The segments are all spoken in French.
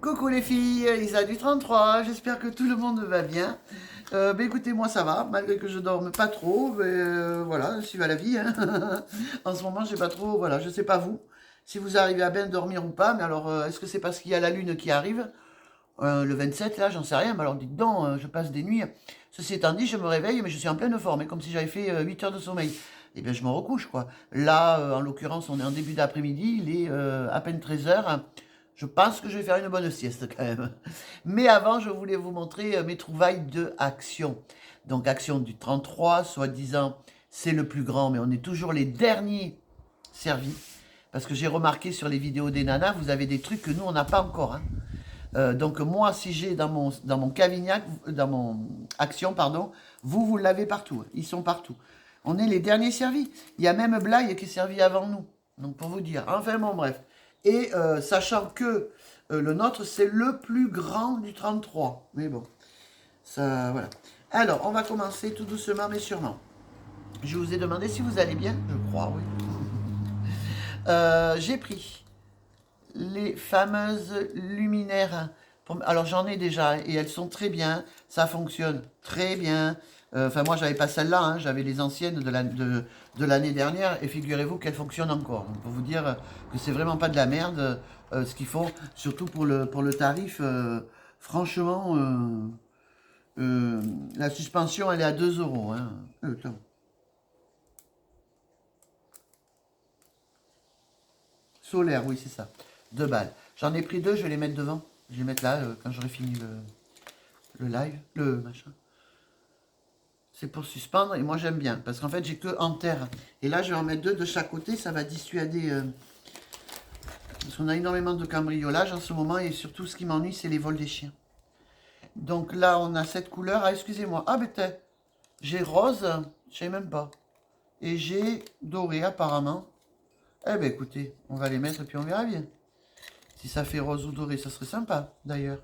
Coucou les filles, Isa du 33, j'espère que tout le monde va bien. Écoutez, moi ça va, malgré que je dorme pas trop, voilà, je suis à la vie. Hein. En ce moment, j'ai pas trop, voilà, je sais pas vous, si vous arrivez à bien dormir ou pas, mais alors, est-ce que c'est parce qu'il y a la lune qui arrive, le 27 là, j'en sais rien, mais alors dites donc, je passe des nuits. Ceci étant dit, je me réveille, mais je suis en pleine forme, et comme si j'avais fait 8 heures de sommeil. Eh bien, je me recouche, quoi. Là, en l'occurrence, on est en début d'après-midi, il est à peine 13 heures. Je pense que je vais faire une bonne sieste quand même. Mais avant, je voulais vous montrer mes trouvailles de Action. Donc Action du 33, soi-disant, c'est le plus grand, mais on est toujours les derniers servis. Parce que j'ai remarqué sur les vidéos des nanas, vous avez des trucs que nous, on n'a pas encore. Hein. Donc moi, si j'ai dans mon Cavignac, dans mon Action, pardon, vous l'avez partout. Ils sont partout. On est les derniers servis. Il y a même Blaye qui est servi avant nous. Donc pour vous dire. Enfin bon, bref. Et sachant que le nôtre, c'est le plus grand du 33. Mais bon, ça, voilà. Alors, on va commencer tout doucement, mais sûrement. Je vous ai demandé si vous allez bien. Je crois, oui. J'ai pris les fameuses luminaires. Alors, j'en ai déjà, et elles sont très bien. Ça fonctionne très bien. Enfin, moi, j'avais pas celle-là, hein, j'avais les anciennes de l'année dernière, et figurez-vous qu'elles fonctionnent encore. Donc, pour vous dire que c'est vraiment pas de la merde ce qu'ils font, surtout pour le tarif. Franchement, la suspension, elle est à 2 euros. Hein. Attends. Solaire, oui, c'est ça. 2 balles. J'en ai pris 2, je vais les mettre devant. Je vais les mettre là quand j'aurai fini le live, le machin. C'est pour suspendre et moi j'aime bien parce qu'en fait j'ai que en terre. Et là je vais en mettre 2 de chaque côté, ça va dissuader. Parce qu'on a énormément de cambriolage en ce moment et surtout ce qui m'ennuie c'est les vols des chiens. Donc là on a cette couleur. Ah excusez-moi. Ah peut-être. J'ai rose, je sais même pas. Et j'ai doré apparemment. Eh ben écoutez, on va les mettre et puis on verra bien. Si ça fait rose ou doré, ça serait sympa d'ailleurs.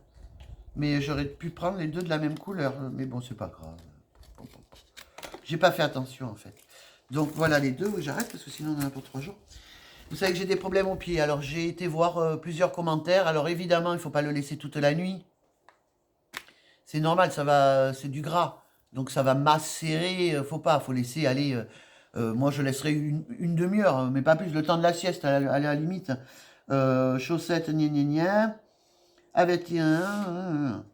Mais j'aurais pu prendre les 2 de la même couleur. Mais bon, c'est pas grave. J'ai pas fait attention en fait. Donc voilà les 2, oui, j'arrête parce que sinon on en a pour 3 jours. Vous savez que j'ai des problèmes aux pieds, alors j'ai été voir plusieurs commentaires. Alors évidemment, il ne faut pas le laisser toute la nuit. C'est normal, ça va, c'est du gras. Donc ça va macérer, faut pas, faut laisser aller. Moi je laisserai une demi-heure, mais pas plus, le temps de la sieste à la limite. Chaussettes, gna gna gna. Avec un.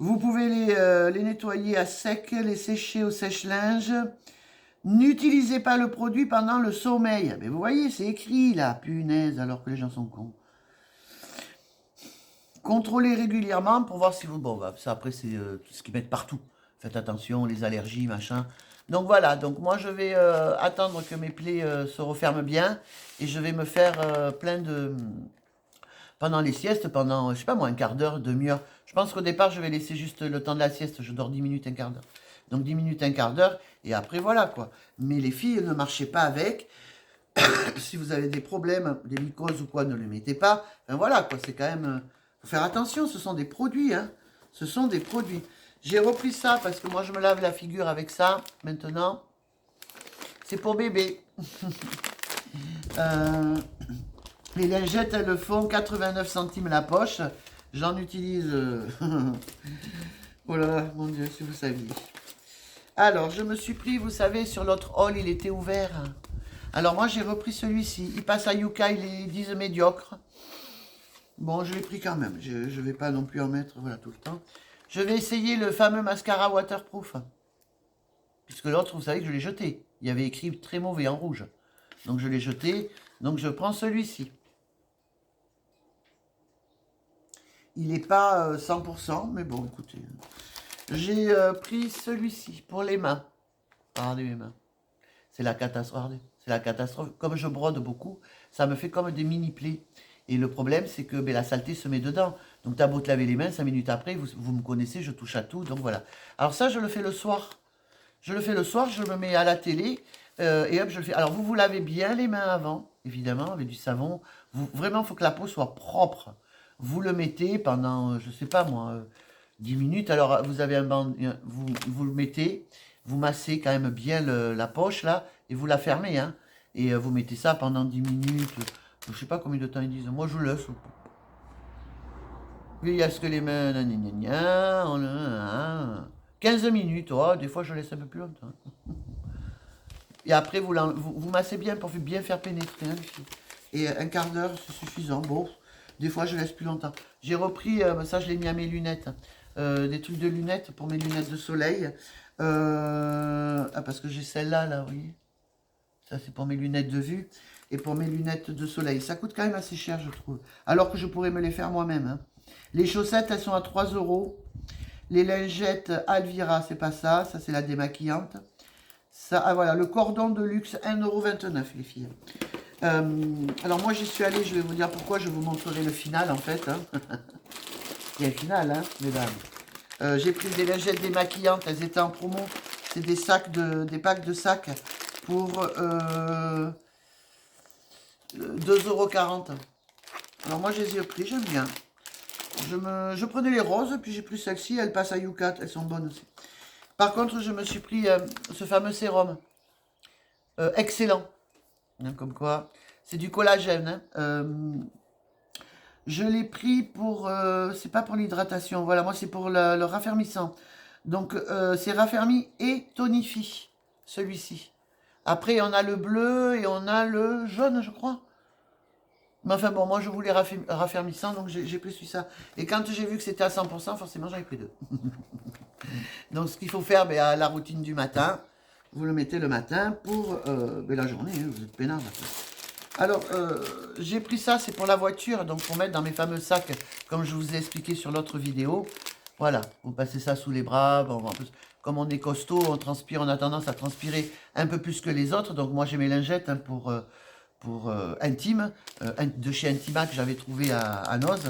Vous pouvez les nettoyer à sec, les sécher au sèche-linge. N'utilisez pas le produit pendant le sommeil. Mais vous voyez, c'est écrit là, punaise, alors que les gens sont cons. Contrôlez régulièrement pour voir si vous... Bon, bah, ça après, c'est tout ce qu'ils mettent partout. Faites attention, les allergies, machin. Donc voilà, donc moi je vais attendre que mes plaies se referment bien. Et je vais me faire plein de... Pendant les siestes, pendant, je sais pas moi, un quart d'heure, demi-heure. Je pense qu'au départ, je vais laisser juste le temps de la sieste. Je dors 10 minutes, un quart d'heure. Donc 10 minutes, un quart d'heure. Et après, voilà quoi. Mais les filles, ne marchez pas avec. Si vous avez des problèmes, des mycoses ou quoi, ne les mettez pas. Enfin voilà quoi, c'est quand même... faut faire attention, ce sont des produits. Hein. Ce sont des produits. J'ai repris ça parce que moi, je me lave la figure avec ça. Maintenant, c'est pour bébé. Les lingettes, elles font 89 centimes la poche. J'en utilise... oh là là, mon Dieu, si vous saviez. Alors, je me suis pris, vous savez, sur l'autre haul, il était ouvert. Alors, moi, j'ai repris celui-ci. Il passe à Yuka, ils disent médiocre. Bon, je l'ai pris quand même. Je ne vais pas non plus en mettre voilà, tout le temps. Je vais essayer le fameux mascara waterproof. Puisque l'autre, vous savez que je l'ai jeté. Il y avait écrit très mauvais en rouge. Donc, je l'ai jeté. Donc, je prends celui-ci. Il n'est pas 100%, mais bon, écoutez. J'ai pris celui-ci pour les mains. Regardez mes mains. C'est la catastrophe. C'est la catastrophe. Comme je brode beaucoup, ça me fait comme des mini-plaies. Et le problème, c'est que la saleté se met dedans. Donc, t'as beau te laver les mains, 5 minutes après, vous me connaissez, je touche à tout. Donc, voilà. Alors ça, je le fais le soir. Je le fais le soir, je me mets à la télé. Et hop, je le fais. Alors, vous lavez bien les mains avant, évidemment, avec du savon. Vraiment, il faut que la peau soit propre. Vous le mettez pendant, je sais pas moi, 10 minutes. Alors, vous avez un banc, vous le mettez, vous massez quand même bien la poche, là, Et vous la fermez, hein. Et vous mettez ça pendant 10 minutes. Je sais pas combien de temps ils disent. Moi, je laisse. Il y a ce que les mains, gna, gna, gna, on a 15 minutes, oh, des fois je laisse un peu plus longtemps. Et après, vous massez bien pour bien faire pénétrer, hein, les filles. Et un quart d'heure, c'est suffisant. Bon, des fois je laisse plus longtemps. J'ai repris, ça je l'ai mis à mes lunettes, des trucs de lunettes pour mes lunettes de soleil. Parce que j'ai celle-là, là, vous voyez. Ça c'est pour mes lunettes de vue. Et pour mes lunettes de soleil. Ça coûte quand même assez cher, je trouve. Alors que je pourrais me les faire moi-même, hein. Les chaussettes, elles sont à 3 €. Les lingettes Alvira, c'est pas ça. Ça, c'est la démaquillante. Ça, ah voilà, le cordon de luxe, 1,29 €, les filles. Alors, moi, j'y suis allée. Je vais vous dire pourquoi. Je vous montrerai le final, en fait, hein. Il y a le final, hein, mesdames. J'ai pris des lingettes démaquillantes. Elles étaient en promo. C'est des packs de sacs pour 2,40 €. Alors, moi, je les ai pris. J'aime bien. Je prenais les roses, puis j'ai pris celle-ci, elles passent à Yucat, elles sont bonnes aussi. Par contre, je me suis pris ce fameux sérum, excellent, hein, comme quoi, c'est du collagène, hein. Je l'ai pris pour, c'est pas pour l'hydratation, voilà, moi c'est pour le raffermissant. Donc, c'est raffermi et tonifie, celui-ci. Après, on a le bleu et on a le jaune, je crois. Mais enfin bon, moi je voulais raffermissant, donc j'ai pris celui-là. Et quand j'ai vu que c'était à 100%, forcément j'en ai pris deux. Donc ce qu'il faut faire, à la routine du matin, vous le mettez le matin pour la journée, hein, vous êtes peinard. Alors, j'ai pris ça, c'est pour la voiture, donc pour mettre dans mes fameux sacs, comme je vous ai expliqué sur l'autre vidéo. Voilà, vous passez ça sous les bras. Bon, en plus, comme on est costaud, on transpire, on a tendance à transpirer un peu plus que les autres. Donc moi j'ai mes lingettes, hein, pour intime, de chez Intima que j'avais trouvé à Noz.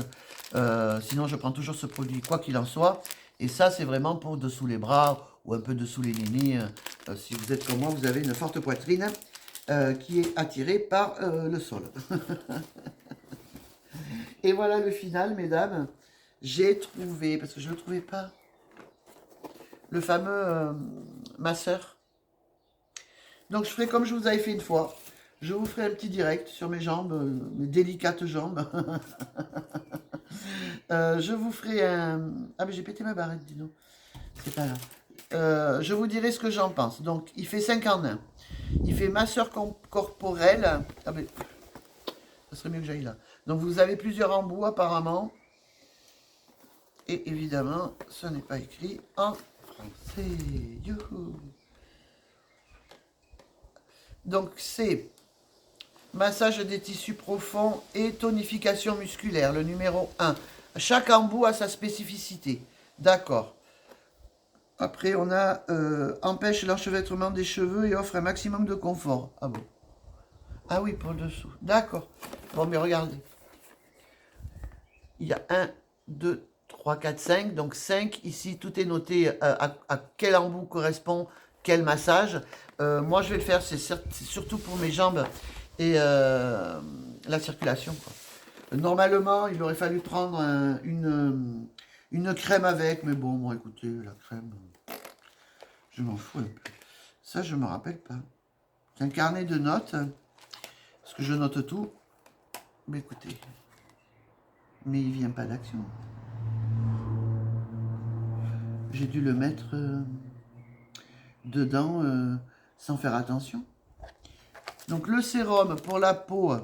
Sinon, je prends toujours ce produit, quoi qu'il en soit. Et ça, c'est vraiment pour dessous les bras ou un peu dessous les nénés. Si vous êtes comme moi, vous avez une forte poitrine qui est attirée par le sol. Et voilà le final, mesdames. J'ai trouvé, parce que je ne le trouvais pas, le fameux masseur. Donc, je ferai comme je vous avais fait une fois. Je vous ferai un petit direct sur mes jambes, mes délicates jambes. Je vous ferai un... Ah, mais j'ai pété ma barrette, dis donc. C'est pas grave. Je vous dirai ce que j'en pense. Donc, il fait 5 en 1. Il fait masseur corporel. Ah, mais... Ça serait mieux que j'aille là. Donc, vous avez plusieurs embouts, apparemment. Et évidemment, ce n'est pas écrit en français. Youhou. Donc, c'est... Massage des tissus profonds et tonification musculaire, le numéro 1. Chaque embout a sa spécificité. D'accord. Après, on a empêche l'enchevêtrement des cheveux et offre un maximum de confort. Ah bon? Ah oui, pour le dessous. D'accord. Bon, mais regardez. Il y a 1, 2, 3, 4, 5. Donc 5. Ici, tout est noté à quel embout correspond quel massage. Moi, je vais le faire, c'est surtout pour mes jambes et la circulation, quoi. Normalement, il aurait fallu prendre une crème avec, mais bon, moi, écoutez, la crème, je m'en fous un peu. Ça, je me rappelle pas. C'est un carnet de notes, parce que je note tout. Mais écoutez, mais il vient pas d'action. J'ai dû le mettre dedans sans faire attention. Donc le sérum pour la peau,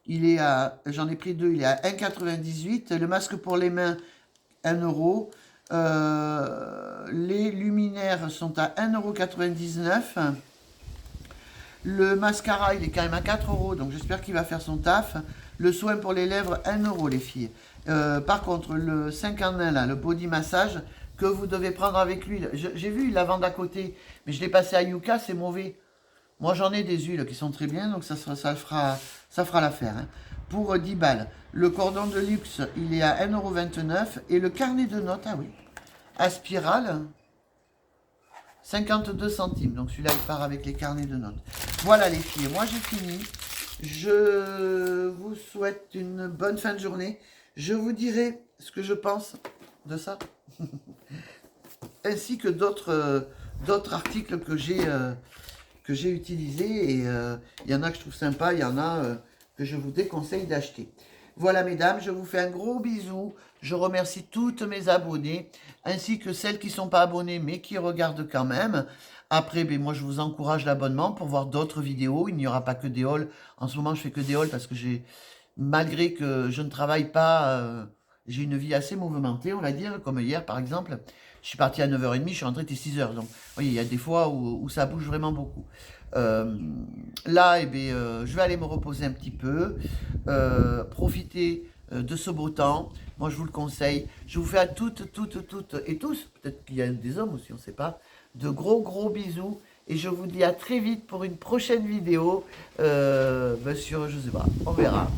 il est à, j'en ai pris deux, il est à 1,98. Le masque pour les mains, 1 €. Les luminaires sont à 1,99 €. Le mascara, il est quand même à 4 €, donc j'espère qu'il va faire son taf. Le soin pour les lèvres, 1 € les filles. Par contre, le 5 en 1, là, le body massage, que vous devez prendre avec l'huile. J'ai vu, il la vend à côté, mais je l'ai passé à Yuka, c'est mauvais. Moi, j'en ai des huiles qui sont très bien, donc ça fera l'affaire, hein. Pour 10 balles. Le cordon de luxe, il est à 1,29 €. Et le carnet de notes, ah oui, à spirale, 52 centimes. Donc celui-là, il part avec les carnets de notes. Voilà les filles, moi j'ai fini. Je vous souhaite une bonne fin de journée. Je vous dirai ce que je pense de ça. Ainsi que d'autres articles que j'ai que j'ai utilisés. Et il y en a que je trouve sympa, il y en a que je vous déconseille d'acheter. Voilà mesdames, je vous fais un gros bisou. Je remercie toutes mes abonnées, ainsi que celles qui ne sont pas abonnées, mais qui regardent quand même. Après, ben, moi, je vous encourage l'abonnement pour voir d'autres vidéos. Il n'y aura pas que des hauls. En ce moment, je fais que des hauls parce que malgré que je ne travaille pas, j'ai une vie assez mouvementée, on va dire, comme hier, par exemple. Je suis parti à 9h30, je suis rentré à 6h. Donc, vous voyez, il y a des fois où ça bouge vraiment beaucoup. Là, eh bien, je vais aller me reposer un petit peu, profiter de ce beau temps. Moi, je vous le conseille. Je vous fais à toutes et tous, peut-être qu'il y a des hommes aussi, on ne sait pas, de gros bisous. Et je vous dis à très vite pour une prochaine vidéo sur, je sais pas, on verra.